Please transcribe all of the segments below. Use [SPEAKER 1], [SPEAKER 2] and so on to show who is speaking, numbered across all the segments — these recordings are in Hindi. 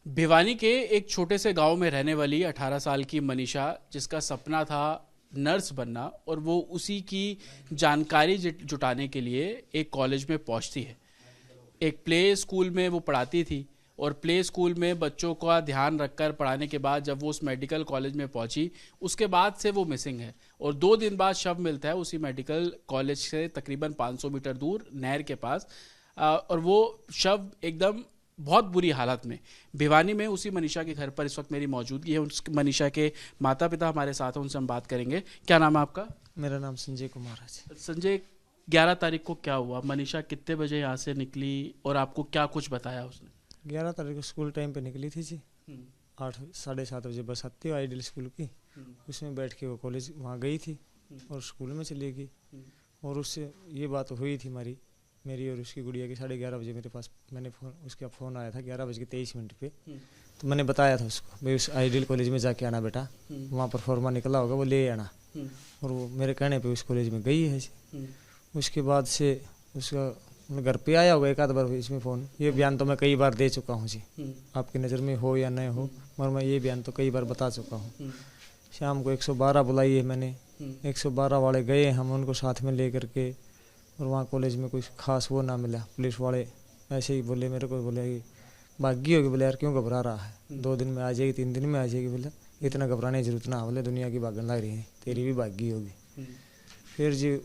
[SPEAKER 1] भिवानी के एक छोटे से गांव में रहने वाली 18 साल की मनीषा, जिसका सपना था नर्स बनना, और वो उसी की जानकारी जुटाने के लिए एक कॉलेज में पहुंचती है। एक प्ले स्कूल में वो पढ़ाती थी, और प्ले स्कूल में बच्चों का ध्यान रखकर पढ़ाने के बाद जब वो उस मेडिकल कॉलेज में पहुंची, उसके बाद से वो मिसिंग है। और 2 दिन बाद शव मिलता है उसी मेडिकल कॉलेज से तकरीबन 500 मीटर दूर नहर के पास। और वो शव एकदम बहुत बुरी हालत में। भिवानी में उसी मनीषा के घर पर इस वक्त मेरी मौजूदगी है। उस मनीषा के माता पिता हमारे साथ हैं, उनसे हम बात करेंगे। क्या नाम है आपका?
[SPEAKER 2] मेरा नाम संजय कुमार है जी।
[SPEAKER 1] संजय, 11 तारीख को क्या हुआ? मनीषा कितने बजे यहाँ से निकली और आपको क्या कुछ बताया उसने?
[SPEAKER 2] 11 तारीख को स्कूल टाइम पे निकली थी जी। 8 साढ़े 7 बजे बस आती है आइडियल स्कूल की। उसमें बैठ के वो कॉलेज वहाँ गई थी और स्कूल में चली गई। और उससे ये बात हुई थी मेरी और उसकी गुड़िया की 11:30 बजे मेरे पास उसका फ़ोन आया था 11:23 पे। तो मैंने बताया था उसको, भाई उस आइडियल कॉलेज में जाके आना बेटा, वहाँ पर फॉर्मा निकला होगा वो ले आना। और वो मेरे कहने पे उस कॉलेज में गई है जी। उसके बाद से उसका घर पे आया होगा एक आध बार इसमें फ़ोन। ये बयान तो मैं कई बार दे चुका हूँ जी, आपकी नज़र में हो या नहीं हो, मगर मैं ये बयान तो कई बार बता चुका हूँ। शाम को 112 बुलाई है मैंने, 112 वाले गए, हम उनको साथ में ले करके, और वहाँ कॉलेज में कुछ खास वो ना मिला। पुलिस वाले ऐसे ही बोले मेरे को, बोले कि भागी होगी। बोले यार क्यों घबरा रहा है, 2 दिन में आ जाएगी, 3 दिन में आ जाएगी। बोले इतना घबराने की जरूरत ना, बोले दुनिया की भागन लग रही है, तेरी भी भागी होगी। फिर जी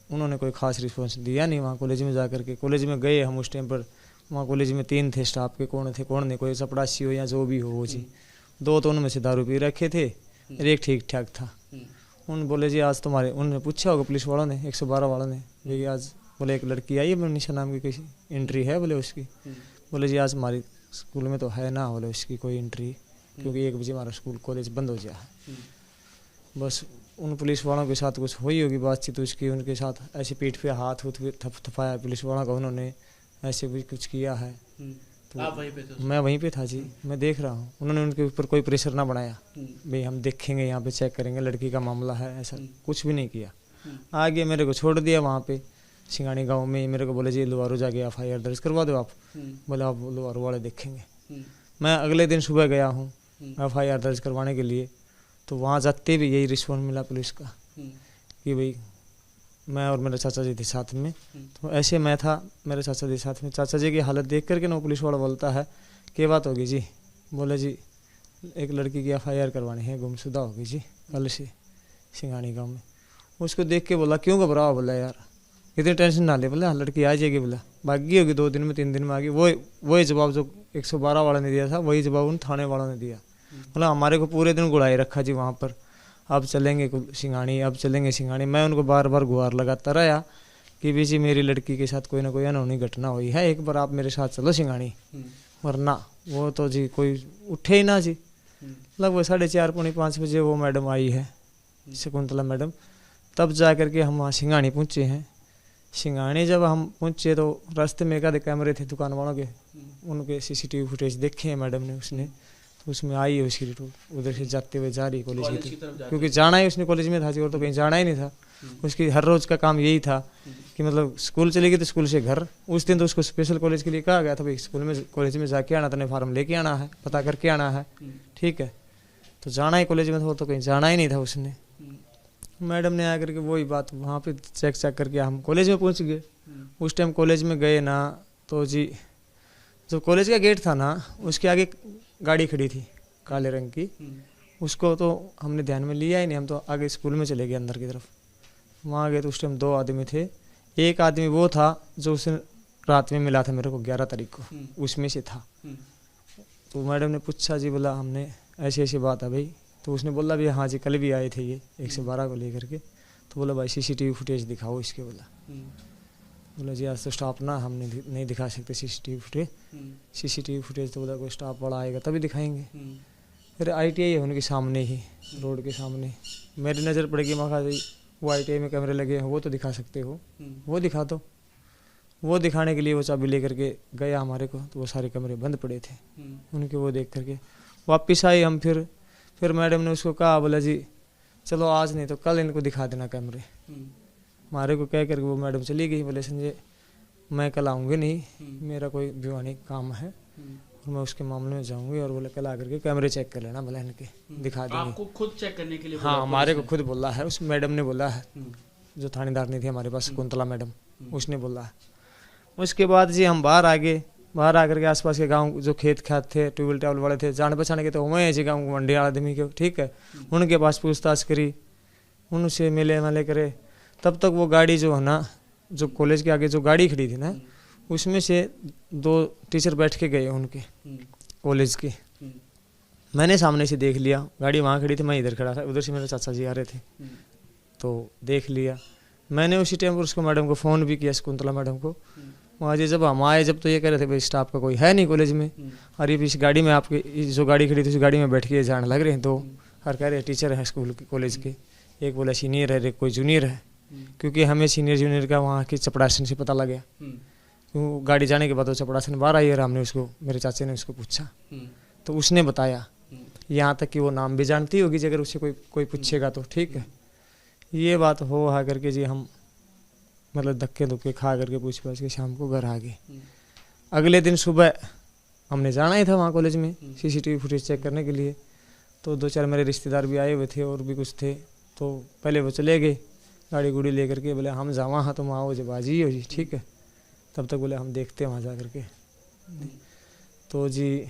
[SPEAKER 2] उन्होंने कोई ख़ास रिस्पॉन्स दिया नहीं। वहाँ कॉलेज में जा करके, कॉलेज में गए हम उस टाइम पर, वहाँ कॉलेज में 3 थे स्टाफ के, कौन थे कौन नहीं, कोई चपड़ासी हो या जो भी हो वो जी। 2 तो उनमें से दारू पी रखे थे और एक ठीक ठाक था। उन बोले जी आज तुम्हारे, उन्होंने पूछा होगा पुलिस वालों ने, 112 वालों ने, देखिए आज बोले एक लड़की आई है मनीषा नाम की, किसी एंट्री है बोले उसकी। बोले जी आज हमारी स्कूल में तो है ना, बोले उसकी कोई एंट्री, क्योंकि 1 बजे हमारा स्कूल कॉलेज बंद हो गया है। बस उन पुलिस वालों के साथ कुछ हुई होगी बातचीत उसकी, उनके साथ ऐसे पीठ पे हाथ थपाया पुलिस वालों का, उन्होंने ऐसे भी कुछ किया है। तो
[SPEAKER 1] आप वहीं पे थे?
[SPEAKER 2] मैं वहीं पे था जी, मैं देख रहा हूँ। उन्होंने उनके ऊपर कोई प्रेशर ना बनाया, भाई हम देखेंगे यहाँ पे चेक करेंगे लड़की का मामला है, ऐसा कुछ भी नहीं किया। आगे मेरे को छोड़ दिया वहाँ पे सिंगानी गांव में। मेरे को बोले जी लुहारू जाके FIR दर्ज करवा दो आप। बोले आप लुहारू वाले देखेंगे। मैं अगले दिन सुबह गया हूँ FIR दर्ज करवाने के लिए, तो वहाँ जाते भी यही रिस्पॉन्स मिला पुलिस का कि भाई मैं और मेरे चाचा जी थे साथ में। तो ऐसे मैं था, मेरे चाचा जी साथ में, चाचा जी की हालत देख करके ना पुलिस वाला बोलता है क्या बात होगी जी। बोले जी एक लड़की की FIR करवानी है, गुमशुदा होगी जी कल से सिंगानी गाँव में। उसको देख के बोला क्यों घबराओ, बोला यार इतनी टेंशन ना ले, बोला लड़की आ जाएगी, बोला भागी होगी 2 दिन में 3 दिन में आ गई। वही जवाब जो 112 वाला ने दिया था, वही जवाब उन थाने वालों ने दिया। बोला हमारे को पूरे दिन गुड़ाई रखा जी वहाँ पर, अब चलेंगे सिंगानी, अब चलेंगे सिंगानी। मैं उनको बार बार गुहार लगाता रहा कि भी जी मेरी लड़की के साथ कोई ना कोई अनहोनी घटना हुई है, एक बार आप मेरे साथ चलो सिंगानी। वरना वो तो जी कोई उठे ही ना जी। लगभग 4:30 पौने 5 बजे वो मैडम आई है, शकुंतला मैडम, तब जा करके हम वहाँ सिंगानी पहुँचे हैं। सिंगानी जब हम पहुँचे तो रास्ते में एक आधे कैमरे थे दुकान वालों के, उनके CCTV फुटेज देखे हैं मैडम ने, उसने तो उसमें आई है उसकी उधर से जाते हुए जा रही है कॉलेज की तरफ, क्योंकि जाना ही उसने कॉलेज में था जी, और तो कहीं जाना ही नहीं था। उसकी हर रोज़ का काम यही था कि मतलब स्कूल चलेगी तो स्कूल से घर। उस दिन तो उसको स्पेशल कॉलेज के लिए कहा गया था, भाई स्कूल में कॉलेज में जाके आना, तने फार्म लेके आना है, पता करके आना है, ठीक है। तो जाना ही कॉलेज में था, तो कहीं जाना ही नहीं था उसने। मैडम ने आकर के वही बात वहाँ पे चेक करके हम कॉलेज में पहुँच गए। उस टाइम कॉलेज में गए ना तो जी जो कॉलेज का गेट था ना, उसके आगे गाड़ी खड़ी थी काले रंग की, उसको तो हमने ध्यान में लिया ही नहीं। हम तो आगे स्कूल में चले गए अंदर की तरफ। वहाँ गए तो उस टाइम 2 आदमी थे। एक आदमी वो था जो उसने रात में मिला था मेरे को 11 तारीख को, उसमें से था। तो मैडम ने पूछा जी, बोला हमने ऐसी ऐसी बात है भाई। तो उसने बोला भी हाँ जी कल भी आए थे ये 112 को लेकर के। तो बोला भाई CCTV फुटेज दिखाओ इसके। बोला जी आज तो स्टाफ ना हम नहीं दिखा सकते CCTV फुटेज। तो बोला कोई स्टाफ वाला आएगा तभी दिखाएंगे। फिर ITI है उनके सामने ही, रोड के सामने। मेरी नज़र पड़ेगी, मैं कहा वो ITI में कैमरे लगे हैं, वो तो दिखा सकते हो, वो दिखा दो। वो दिखाने के लिए वो चाबी लेकर के गया हमारे को, तो वो सारे कमरे बंद पड़े थे उनके। वो देख करके वापस आए हम। फिर मैडम ने उसको कहा, बोला जी चलो आज नहीं तो कल इनको दिखा देना कैमरे। हमारे को कह करके वो मैडम चली गई। बोले संजय मैं कल आऊँगी नहीं, मेरा कोई भिवानी काम है, मैं उसके मामले में जाऊंगी और बोले कल आकर के कैमरे चेक कर लेना, भले इनके दिखा देंगे।
[SPEAKER 1] आपको खुद चेक करने के लिए
[SPEAKER 2] हाँ, हमारे को खुद बोला है, उस मैडम ने बोला है, जो थानेदार नहीं थी हमारे पास, कुंतला मैडम, उसने बोला है। उसके बाद जी हम बाहर आ गए, बाहर आकर के आसपास के गांव जो खेत खात थे, ट्यूबवेल टावल वाले थे, जान पहचान के तो हुए जी गाँव मंडी आदमी के, ठीक है। उनके पास पूछताछ करी, उनसे मिले वाले करे, तब तक वो गाड़ी जो है ना, जो कॉलेज के आगे जो गाड़ी खड़ी थी ना, उसमें से 2 टीचर बैठ के गए उनके कॉलेज के। मैंने सामने से देख लिया, गाड़ी वहाँ खड़ी थी, मैं इधर खड़ा था, उधर से मेरे चाचा जी आ रहे थे, तो देख लिया मैंने। उसी टाइम पर उसको मैडम को फ़ोन भी किया, शकुंतला मैडम को। वहाँ जी जब हम आए, जब तो ये कह रहे थे भाई स्टाफ का कोई है नहीं कॉलेज में, और ये इस गाड़ी में आपके जो गाड़ी खड़ी थी उस गाड़ी में बैठ के जाने लग रहे हैं 2, और कह रहे टीचर है स्कूल के कॉलेज के, एक बोला सीनियर है, एक कोई जूनियर है, क्योंकि हमें सीनियर जूनियर का वहाँ की चपड़ासन से पता लग गया। क्यों गाड़ी जाने के बाद वो चपड़ासन बाहर आई और हमने उसको, मेरे चाचे ने उसको पूछा, तो उसने बताया, यहाँ तक कि वो नाम भी जानती होगी जी, अगर उससे कोई पूछेगा तो, ठीक है। ये बात हो आ करके जी हम मतलब धक्के धुक्के खा करके पूछ पाछ के शाम को घर आ गए। अगले दिन सुबह हमने जाना ही था वहाँ कॉलेज में सीसीटीवी फुटेज चेक करने के लिए, तो 2-4 मेरे रिश्तेदार भी आए हुए थे और भी कुछ थे, तो पहले वो चले गए गाड़ी गुड़ी लेकर के, बोले हम जावा हाँ तुम आओ जब बाजी हो जी, ठीक है। तब तक बोले हम देखते हैं वहाँ जा करके, तो जी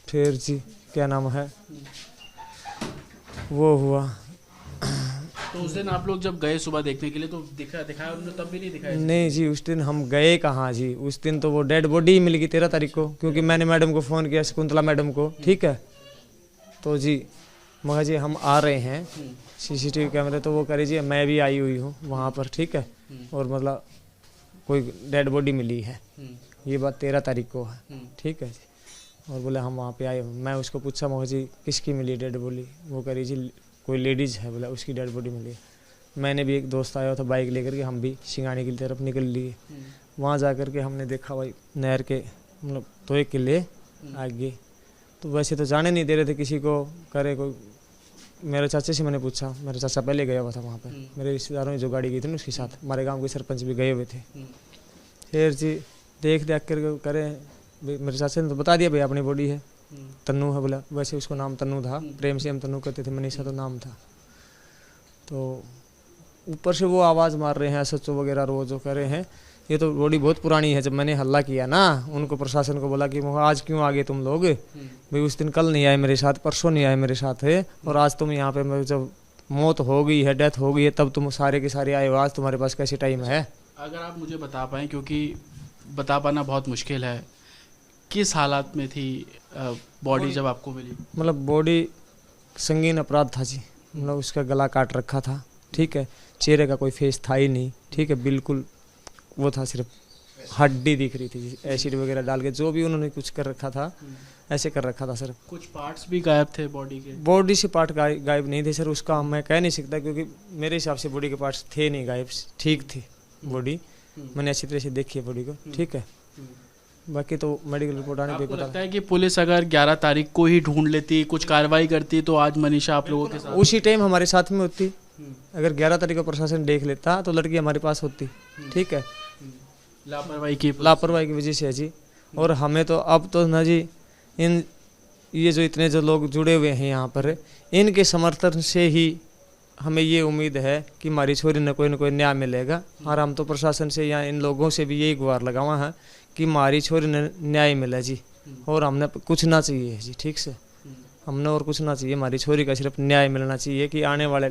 [SPEAKER 2] फिर जी क्या नाम है वो हुआ।
[SPEAKER 1] तो उस दिन आप लोग जब गए सुबह देखने के लिए तो दिखाया उन्होंने, तब भी नहीं दिखाया?
[SPEAKER 2] नहीं जी, उस दिन हम गए कहाँ जी, उस दिन तो वो डेड बॉडी मिल गई 13 तारीख को, क्योंकि मैंने मैडम को फ़ोन किया, शकुंतला मैडम को, ठीक है। तो जी मगर जी हम आ रहे हैं सीसीटीवी कैमरे, तो वो करे जी मैं भी आई हुई हूँ वहाँ पर, ठीक है, और मतलब कोई डेड बॉडी मिली है, ये बात 13 तारीख को है, ठीक है जी। और बोले हम वहाँ पे आए, मैं उसको पूछा मगर जी किसकी मिली डेड बॉडी, वो करी जी कोई लेडीज़ है, बोला उसकी डेड बॉडी मिली है। मैंने भी, एक दोस्त आया था बाइक लेकर के, हम भी सिंगानी की तरफ निकल लिए। वहाँ जा कर के हमने देखा भाई नहर के मतलब 2 किले आगे, तो वैसे तो जाने नहीं दे रहे थे किसी को, करे कोई। मेरे चाचे से मैंने पूछा, मेरा चाचा पहले गया हुआ था वहाँ पर, मेरे रिश्तेदारों ने जो गाड़ी गई थी ना उसके साथ, हमारे गाँव के सरपंच भी गए हुए थे। फिर जी देख कर करें, मेरे चाचा ने तो बता दिया भाई अपनी बॉडी है, तन्नू है, बोला वैसे उसको नाम तन्नू था, प्रेम से हम तन्नू कहते थे, मनीषा तो नाम था। तो ऊपर से वो आवाज़ मार रहे हैं SHO वगैरह रोज जो कर रहे हैं, ये तो बॉडी बहुत पुरानी है। जब मैंने हल्ला किया ना, उनको प्रशासन को बोला कि आज क्यों आ गए तुम लोग, भाई उस दिन कल नहीं आए मेरे साथ, परसों नहीं आए मेरे साथ है, और आज तुम यहाँ पे जब मौत हो गई है, डेथ हो गई है, तब तुम सारे के सारे आए हो, आज तुम्हारे पास कैसे टाइम है?
[SPEAKER 1] अगर आप मुझे बता पाएँ, क्योंकि बता पाना बहुत मुश्किल है, किस हालात में थी बॉडी जब आपको मिली?
[SPEAKER 2] मतलब बॉडी संगीन अपराध था जी, मतलब उसका गला काट रखा था, ठीक है, चेहरे का कोई फेस था ही नहीं, ठीक है, बिल्कुल वो था, सिर्फ हड्डी दिख रही थी, एसिड वगैरह डाल के जो भी उन्होंने कुछ कर रखा था, ऐसे कर रखा था सर।
[SPEAKER 1] कुछ पार्ट्स भी गायब थे बॉडी के?
[SPEAKER 2] बॉडी से पार्ट गायब नहीं थे सर, उसका मैं कह नहीं सकता, क्योंकि मेरे हिसाब से बॉडी के पार्ट्स थे नहीं गायब, ठीक थी बॉडी, मैंने अच्छी तरह से देखी है बॉडी को, ठीक है। बाकी तो मेडिकल रिपोर्ट आने पे पता
[SPEAKER 1] लगता है कि पुलिस अगर 11 तारीख को ही ढूंढ लेती, कुछ कार्रवाई करती, तो आज मनीषा आप लोगों के साथ
[SPEAKER 2] उसी टाइम हमारे साथ में होती। अगर 11 तारीख को प्रशासन देख लेता तो लड़की हमारे पास होती, ठीक है। लापरवाही की वजह से है जी। और हमें तो अब तो ना जी, ये जो इतने जो लोग जुड़े हुए हैं यहाँ पर, इनके समर्थन से ही हमें ये उम्मीद है कि हमारी छोरी न कोई न्याय मिलेगा। और हम तो प्रशासन से या इन लोगों से भी यही गुहार लगावा है कि हमारी छोरी ने न्याय मिले जी, और हमने कुछ ना चाहिए जी, ठीक से, हमने और कुछ ना चाहिए, हमारी छोरी का सिर्फ न्याय मिलना चाहिए कि आने वाले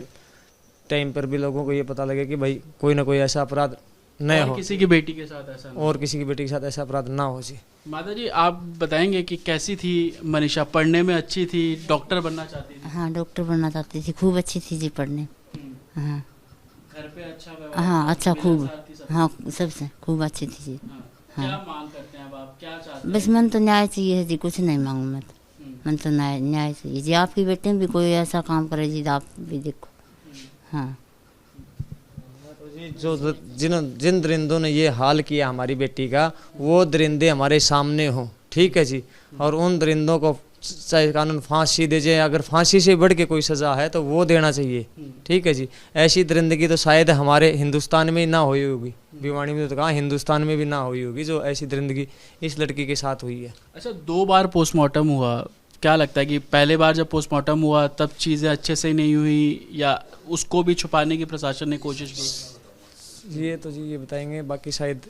[SPEAKER 2] टाइम पर भी लोगों को ये पता लगे कि भाई कोई ना कोई ऐसा अपराध न हो,
[SPEAKER 1] किसी की बेटी के साथ ऐसा,
[SPEAKER 2] और किसी की बेटी के साथ ऐसा अपराध ना हो जी।
[SPEAKER 1] माता जी, आप बताएंगे कि कैसी थी मनीषा? पढ़ने में अच्छी थी, डॉक्टर बनना चाहती थी?
[SPEAKER 3] हाँ, डॉक्टर बनना चाहती थी, खूब अच्छी थी जी पढ़ने। हाँ,
[SPEAKER 1] घर पे अच्छा व्यवहार?
[SPEAKER 3] हाँ, अच्छा, खूब, हाँ, सबसे खूब अच्छी थी जी।
[SPEAKER 1] हाँ। क्या मांग करते हैं अब आप, क्या चाहते हैं?
[SPEAKER 3] बस मन तो न्याय चाहिए है जी, कुछ नहीं मांगू मैं तो, मन तो न्याय चाहिए जी। आपकी बेटे में भी कोई ऐसा काम करे जी, आप भी देखो। हाँ,
[SPEAKER 2] जो जिन दरिंदों ने ये हाल किया हमारी बेटी का, वो दरिंदे हमारे सामने हों, ठीक है जी, और उन दरिंदों को चाहे कानून फांसी दे जाए, अगर फांसी से बढ़ के कोई सज़ा है तो वो देना चाहिए। ठीक है जी। ऐसी दरिंदगी तो शायद हमारे हिंदुस्तान में ना हुई होगी, भिवानी में तो कहाँ, हिंदुस्तान में भी ना हुई होगी जो ऐसी दरिंदगी इस लड़की के साथ हुई है।
[SPEAKER 1] अच्छा, 2 बार पोस्टमार्टम हुआ, क्या लगता है कि पहले बार जब पोस्टमार्टम हुआ तब चीज़ें अच्छे से नहीं हुई या उसको भी छुपाने की प्रशासन ने कोशिश की?
[SPEAKER 2] ये तो जी ये बताएंगे, बाकी शायद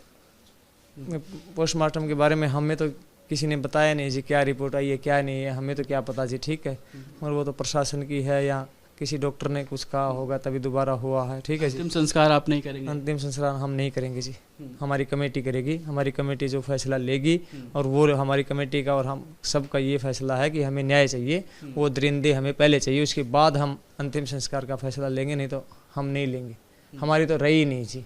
[SPEAKER 2] पोस्टमार्टम के बारे में हमें तो किसी ने बताया नहीं जी, क्या रिपोर्ट आई है क्या नहीं है, हमें तो क्या पता जी। ठीक है, और वो तो प्रशासन की है या किसी डॉक्टर ने कुछ कहा होगा तभी दोबारा हुआ है। ठीक है जी।
[SPEAKER 1] अंतिम संस्कार आप नहीं करेंगे?
[SPEAKER 2] अंतिम संस्कार हम नहीं करेंगे जी, हमारी कमेटी करेगी। हमारी कमेटी जो फैसला लेगी, और वो हमारी कमेटी का और हम सबका ये फैसला है कि हमें न्याय चाहिए, वो दरिंदे हमें पहले चाहिए, उसके बाद हम अंतिम संस्कार का फैसला लेंगे, नहीं तो हम नहीं लेंगे, हमारी तो रही नहीं जी।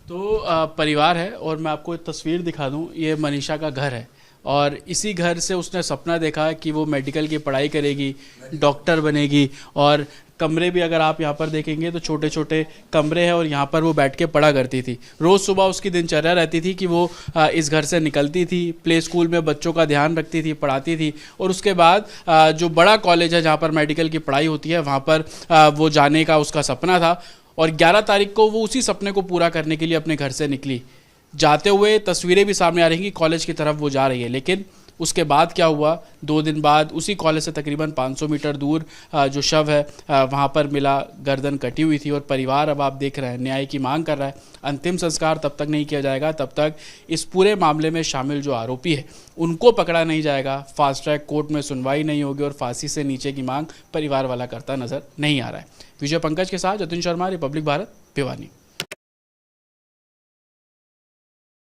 [SPEAKER 1] तो परिवार है, और मैं आपको एक तस्वीर दिखा दूं, ये मनीषा का घर है, और इसी घर से उसने सपना देखा कि वो मेडिकल की पढ़ाई करेगी, डॉक्टर बनेगी। और कमरे भी अगर आप यहाँ पर देखेंगे तो छोटे छोटे कमरे हैं, और यहाँ पर वो बैठ के पढ़ा करती थी। रोज़ सुबह उसकी दिनचर्या रहती थी कि वो इस घर से निकलती थी, प्ले स्कूल में बच्चों का ध्यान रखती थी, पढ़ाती थी, और उसके बाद जो बड़ा कॉलेज है जहाँ पर मेडिकल की पढ़ाई होती है वहाँ पर वो जाने का उसका सपना था। और 11 तारीख को वो उसी सपने को पूरा करने के लिए अपने घर से निकली। जाते हुए तस्वीरें भी सामने आ रही हैं कि कॉलेज की तरफ वो जा रही है, लेकिन उसके बाद क्या हुआ, 2 दिन बाद उसी कॉलेज से तकरीबन 500 मीटर दूर जो शव है वहाँ पर मिला, गर्दन कटी हुई थी। और परिवार, अब आप देख रहे हैं, न्याय की मांग कर रहा है। अंतिम संस्कार तब तक नहीं किया जाएगा तब तक इस पूरे मामले में शामिल जो आरोपी है उनको पकड़ा नहीं जाएगा, फास्ट ट्रैक कोर्ट में सुनवाई नहीं होगी, और फांसी से नीचे की मांग परिवार वाला करता नजर नहीं आ रहा है। विजय पंकज के साथ जतिन शर्मा, रिपब्लिक भारत, भिवानी।